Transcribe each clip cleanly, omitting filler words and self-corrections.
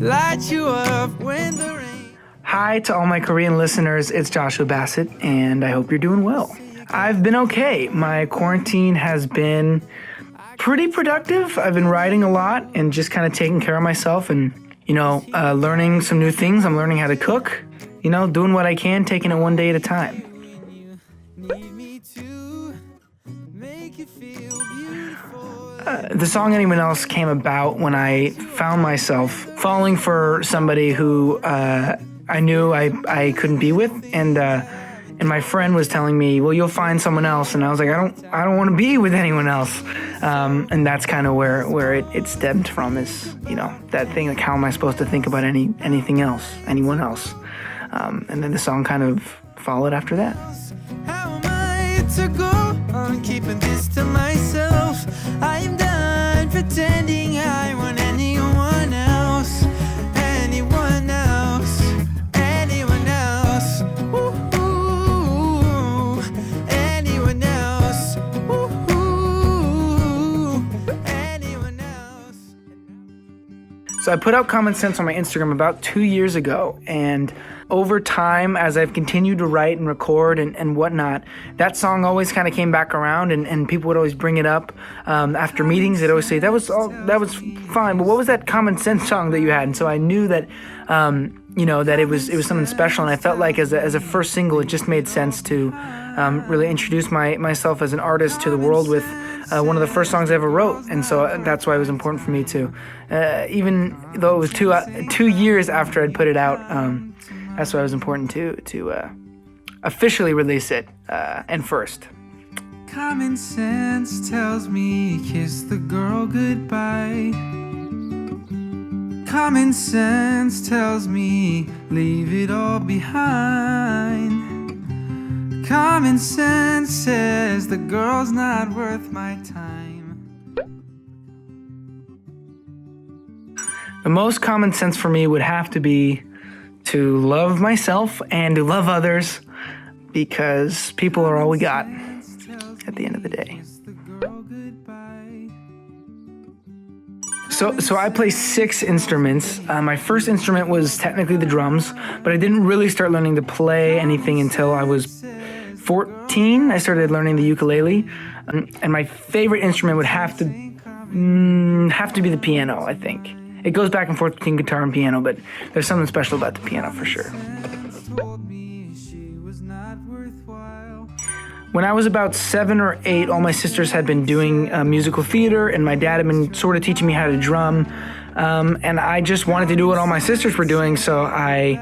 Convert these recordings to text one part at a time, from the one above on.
light you up when the rain. Hi to all my Korean listeners, it's Joshua Bassett, and I hope you're doing well. I've been okay. My quarantine has been pretty productive. I've been writing a lot and just kind of taking care of myself and, learning some new things. I'm learning how to cook, doing what I can, taking it one day at a time. The song Anyone Else came about when I found myself falling for somebody who I knew I couldn't be with, and my friend was telling me, well, you'll find someone else, and I was like, I don't want to be with anyone else, and that's kind of where it stemmed from, is that thing, like, how am I supposed to think about anything else, anyone else, and then the song kind of followed after that. How am I to go on keeping this to myself? I'm done pretending I want anyone else, anyone else, anyone else. Ooh, anyone else. Ooh, anyone else. So I put out Common Sense on my Instagram about 2 years ago, and over time, as I've continued to write and record and whatnot, that song always kind of came back around, and people would always bring it up after meetings. They'd always say, that was fine, but what was that Common Sense song that you had? And so I knew that that it was something special, and I felt like as a first single, it just made sense to really introduce myself as an artist to the world with one of the first songs I ever wrote, and so that's why it was important for me to, even though it was 2 years after I'd put it out. That's why it was important to officially release it, and first. Common sense tells me kiss the girl goodbye. Common sense tells me leave it all behind. Common sense says the girl's not worth my time. The most common sense for me would have to be to love myself and to love others, because people are all we got at the end of the day. So I play 6 instruments. My first instrument was technically the drums, but I didn't really start learning to play anything until I was 14. I started learning the ukulele, and my favorite instrument would have to be the piano, I think. It goes back and forth between guitar and piano, but there's something special about the piano for sure. When I was about 7 or 8, all my sisters had been doing musical theater, and my dad had been sort of teaching me how to drum, and I just wanted to do what all my sisters were doing, so I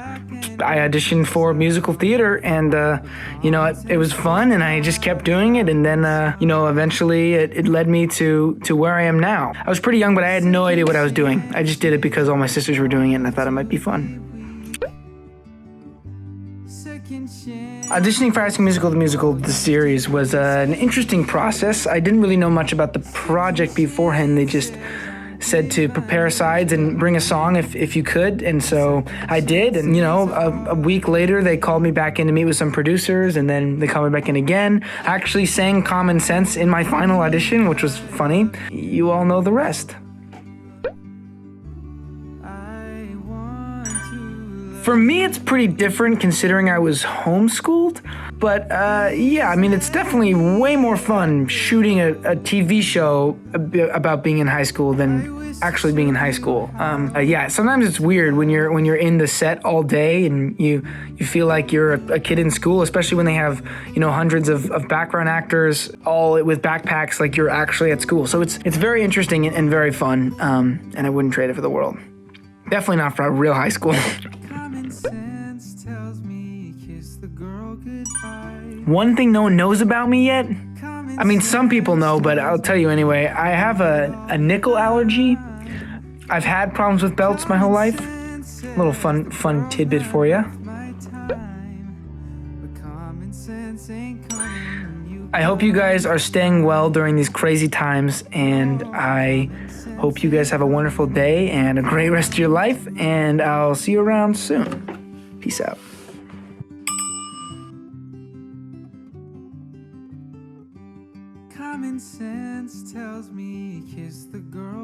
auditioned for musical theater, and it was fun, and I just kept doing it, and then eventually it led me to where I am now. I was pretty young, but I had no idea what I was doing. I just did it because all my sisters were doing it, and I thought it might be fun. Auditioning for High School Musical, the series, was an interesting process. I didn't really know much about the project beforehand. They just said to prepare sides and bring a song if you could, and so I did, and a week later they called me back in to meet with some producers, and then they called me back in again. I actually sang Common Sense in my final audition, which was funny. You all know the rest. For me, it's pretty different considering I was homeschooled, but it's definitely way more fun shooting a TV show about being in high school than actually being in high school. Sometimes it's weird when you're in the set all day and you feel like you're a kid in school, especially when they have hundreds of background actors all with backpacks, like you're actually at school. So it's very interesting and very fun, and I wouldn't trade it for the world. Definitely not for a real high school. One thing no one knows about me yet, I mean, some people know, but I'll tell you anyway, I have a nickel allergy. I've had problems with belts my whole life. A little fun tidbit for you. I hope you guys are staying well during these crazy times, and I hope you guys have a wonderful day and a great rest of your life, and I'll see you around soon. Peace out. Common sense tells me kiss the girl